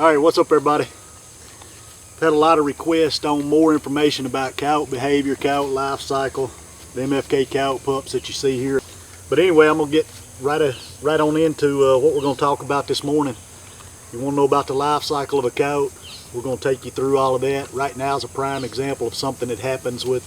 Alright, what's up everybody? I've had a lot of requests on more information about coyote behavior, coyote life cycle, the MFK coyote pups that you see here. But anyway, I'm going to get right on into what we're going to talk about this morning. You want to know about the life cycle of a coyote? We're going to take you through all of that. Right now is a prime example of something that happens with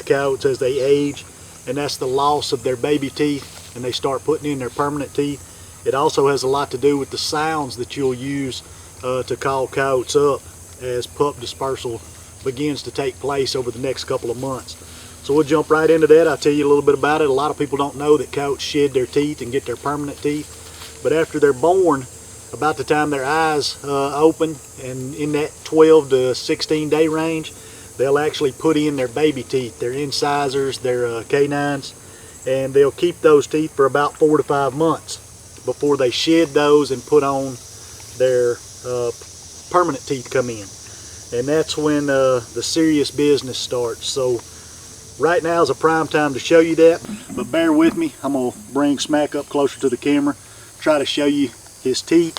coyotes as they age, and that's the loss of their baby teeth, and they start putting in their permanent teeth. It also has a lot to do with the sounds that you'll use to call coyotes up as pup dispersal begins to take place over the next couple of months. So we'll jump right into that. I'll tell you a little bit about it. A lot of people don't know that coyotes shed their teeth and get their permanent teeth. But after they're born, about the time their eyes open, and in that 12 to 16 day range, they'll actually put in their baby teeth, their incisors, their canines, and they'll keep those teeth for about 4 to 5 months before they shed those and put on their permanent teeth come in. And that's when the serious business starts. So right now is a prime time to show you that, but bear with me. I'm going to bring Smack up closer to the camera, try to show you his teeth,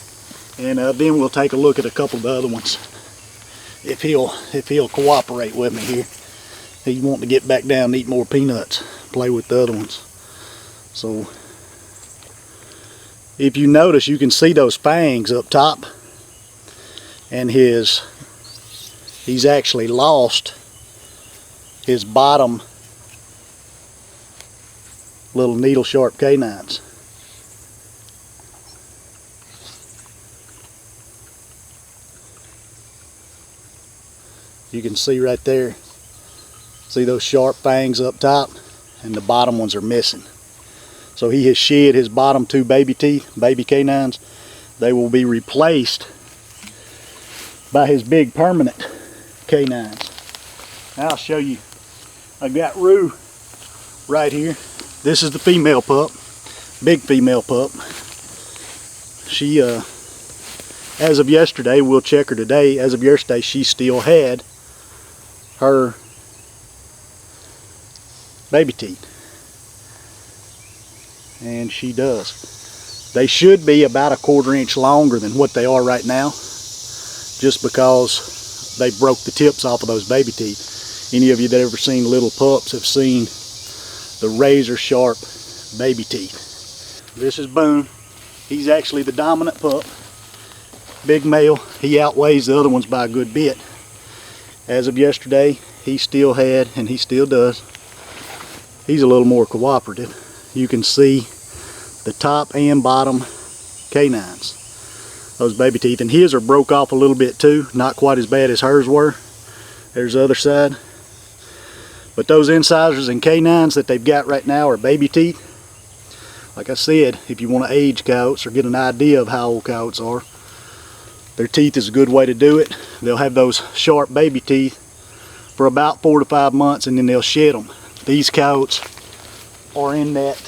and then we'll take a look at a couple of the other ones if he'll cooperate with me here. He's wanting to get back down and eat more peanuts, play with the other ones. So if you notice, you can see those fangs up top, and he's actually lost his bottom little needle sharp canines. You can see right there, see those sharp fangs up top, and the bottom ones are missing. So he has shed his bottom 2 baby teeth, baby canines. They will be replaced by his big permanent canines. Now I'll show you. I've got Rue right here. This is the female pup, big female pup. She, as of yesterday, we'll check her today. As of yesterday, she still had her baby teeth. And she does. They should be about 1/4 inch longer than what they are right now, just because they broke the tips off of those baby teeth. Any of you that ever seen little pups have seen the razor sharp baby teeth. This is Boone. He's actually the dominant pup. Big male. He outweighs the other ones by a good bit. As of yesterday, he still had, and he still does, he's a little more cooperative. You can see the top and bottom canines, those baby teeth, and his are broke off a little bit too, not quite as bad as hers were. There's the other side. But those incisors and canines that they've got right now are baby teeth. Like I said, if you want to age coyotes or get an idea of how old coyotes are, their teeth is a good way to do it. They'll have those sharp baby teeth for about 4 to 5 months, and then they'll shed them. These coyotes are in that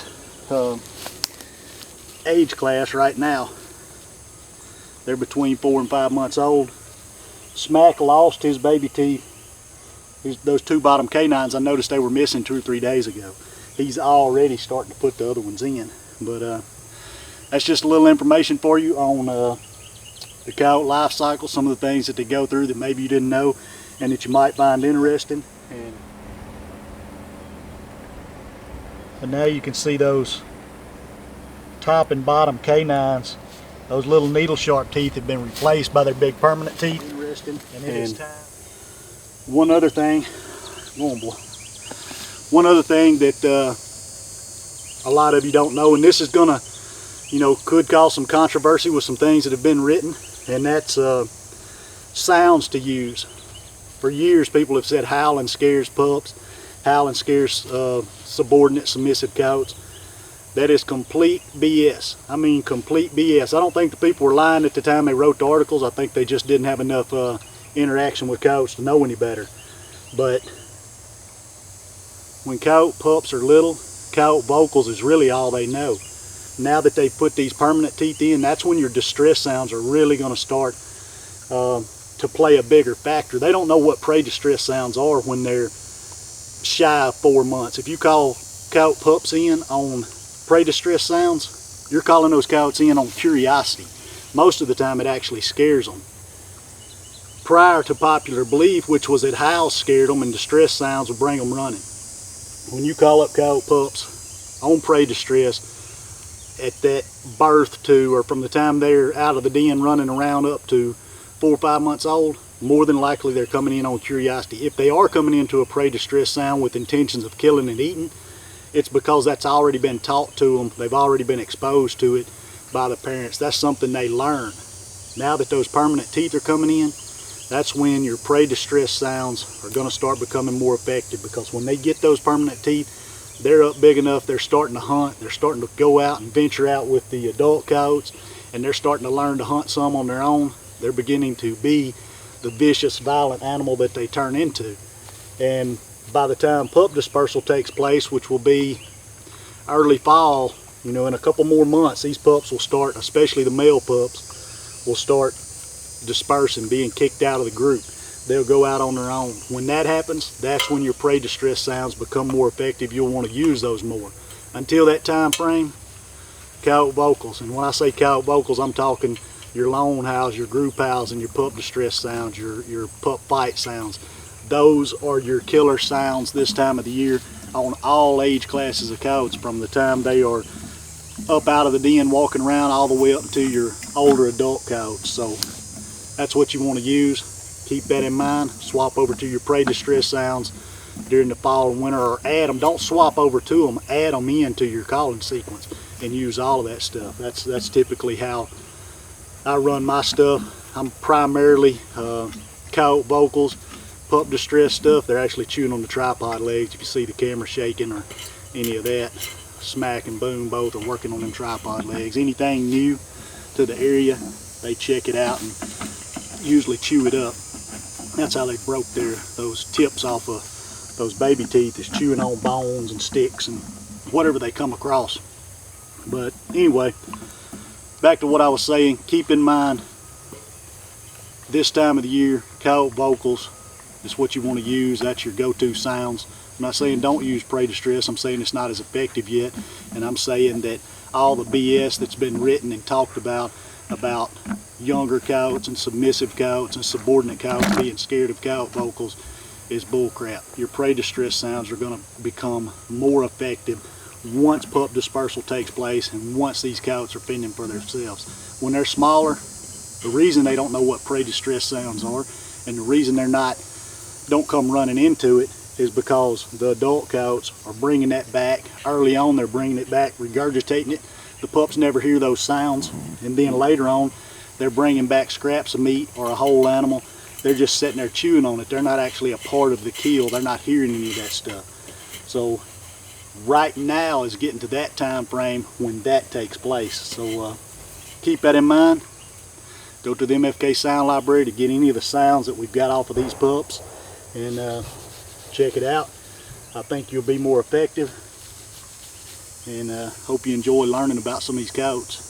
age class right now. They're between 4 and 5 months old. Smack lost his baby teeth. Those 2 bottom canines, I noticed they were missing 2 or 3 days ago. He's already starting to put the other ones in. But that's just a little information for you on the coyote life cycle, some of the things that they go through that maybe you didn't know and that you might find interesting. And now you can see those top and bottom canines. Those little needle sharp teeth have been replaced by their big permanent teeth. And it is time. One other thing, one other thing that a lot of you don't know, and this is gonna, could cause some controversy with some things that have been written, and that's sounds to use. For years, people have said howling scares pups, howling scares subordinate, submissive coyotes. That is complete BS. I mean, complete BS. I don't think the people were lying at the time they wrote the articles. I think they just didn't have enough interaction with coyotes to know any better. But when coyote pups are little, coyote vocals is really all they know. Now that they've put these permanent teeth in, that's when your distress sounds are really going to start to play a bigger factor. They don't know what prey distress sounds are when they're shy of 4 months. If you call coyote pups in on prey distress sounds, you're calling those coyotes in on curiosity. Most of the time it actually scares them. Prior to popular belief, which was that howls scared them and distress sounds would bring them running. When you call up coyote pups on prey distress, at that birth to, or from the time they're out of the den running around up to 4 or 5 months old, more than likely they're coming in on curiosity. If they are coming into a prey distress sound with intentions of killing and eating, it's because that's already been taught to them. They've already been exposed to it by the parents. That's something they learn. Now that those permanent teeth are coming in, that's when your prey distress sounds are going to start becoming more effective, because when they get those permanent teeth, they're up big enough, they're starting to hunt, they're starting to go out and venture out with the adult coyotes, and they're starting to learn to hunt some on their own. They're beginning to be the vicious, violent animal that they turn into. And by the time pup dispersal takes place, which will be early fall, in a couple more months, these pups will start, especially the male pups, will start dispersing, being kicked out of the group. They'll go out on their own. When that happens, that's when your prey distress sounds become more effective. You'll want to use those more. Until that time frame, coyote vocals. And when I say coyote vocals, I'm talking your lone howls, your group howls, and your pup distress sounds, your pup fight sounds. Those are your killer sounds this time of the year on all age classes of coyotes, from the time they are up out of the den walking around all the way up to your older adult coyotes. So that's what you want to use. Keep that in mind. Swap over to your prey distress sounds during the fall and winter, or add them. Don't swap over to them. Add them into your calling sequence and use all of that stuff. That's typically how I run my stuff. I'm primarily coyote vocals, pup distress stuff. They're actually chewing on the tripod legs. You can see the camera shaking or any of that. Smack and boom, both are working on them tripod legs. Anything new to the area, they check it out and usually chew it up. That's how they broke those tips off of those baby teeth, is chewing on bones and sticks and whatever they come across. But anyway, back to what I was saying. Keep in mind, this time of the year, coyote vocals is what you want to use. That's your go-to sounds. I'm not saying don't use prey distress. I'm saying it's not as effective yet, and I'm saying that all the BS that's been written and talked about younger coyotes and submissive coyotes and subordinate coyotes being scared of coyote vocals is bullcrap. Your prey distress sounds are going to become more effective once pup dispersal takes place and once these coyotes are fending for themselves. When they're smaller, the reason they don't know what prey distress sounds are, and the reason don't come running into it, is because the adult coyotes are bringing that back. Early on, they're bringing it back, regurgitating it. The pups never hear those sounds, and then later on, they're bringing back scraps of meat or a whole animal. They're just sitting there chewing on it. They're not actually a part of the kill. They're not hearing any of that stuff. So right now is getting to that time frame when that takes place. So keep that in mind. Go to the MFK Sound Library to get any of the sounds that we've got off of these pups, and check it out. I think you'll be more effective, and hope you enjoy learning about some of these coyotes.